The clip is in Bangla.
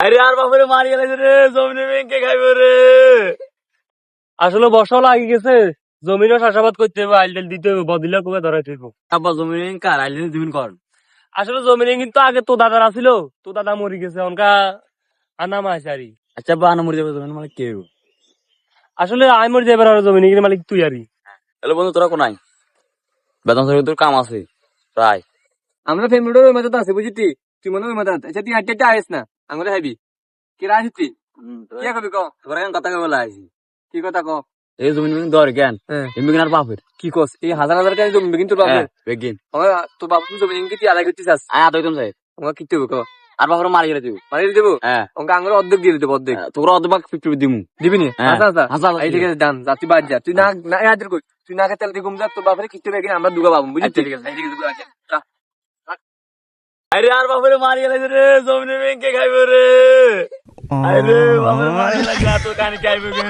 আরে আর বাপরে মারি গেছে রে, জমিনে ব্যাংকে খাইব রে। আসলে বর্ষাও লাগি গেছে, জমিনও চাষাবাদ করতে হবে, আইল টাইল দিতে হবে, বদিলা কবে ধরা ঠিক আব্বা জমিনে কার আইলে জমিন কর। আসলে জমিনে কিন্তু আগে তো দাদার আছিল, তো দাদা মরি গেছে, অনকা আনা মাছ আরি। আচ্ছা আব্বা আনা মরে যাবে জমিন মানে কেউ। আসলে আমি মরি যাবার আর জমিনে কিন্তু মালিক তুই আরি। হ্যালো বন্ধু, তোরা কোনাই? বেতন সরকার তোর কাম আছে প্রায়। আমরা ফ্যামিলিটার ওই মাথাতে আছে বুঝলি, তুই মনে ওই মাথা। আচ্ছা তুই হাঁটতে আইস না, আমরা খাইবি কি রাইস তুই কি খাবি ক? তোরা কেন কথা বলে আইছি? কি কথা ক? এই জমিন মিন দর জ্ঞান এমনি আর বাপের কি কস? এই হাজার হাজার টাকা জমি কিন্তু বাপের। বেগিন আমার তোর বাপ তুই জমি কি তুই আদায় করতে চাস? আয়া তো একদম যাই। আমার কি দেবো ক? আর বাপরে মারি গেলে দিব। মারি দেবো? হ্যাঁ ওকে আঙুলে অর্ধেক দিয়ে দেবো, অর্ধেক। তোরা অতবাক 50 দিমু। দিবি নি? হ্যাঁ। আচ্ছা আচ্ছা আচ্ছা, এই ঠিক আছে, ডান। যা তুই বাদ যা, তুই না না হাজার কই, তুই না খেতে তুই ঘুম যা, তোর বাপরে কিনতে হবে, আমরা দুগা পাবো বুঝলি? আচ্ছা, ঠিক আছে। এই ঠিক আছে, আচ্ছা, যা। আরে আর বাপরে মারি গেলে রে, জমিনে ব্যাংকে খাইব রে। আরে বাপরে মারি লাগা তো কানি খাইব গে।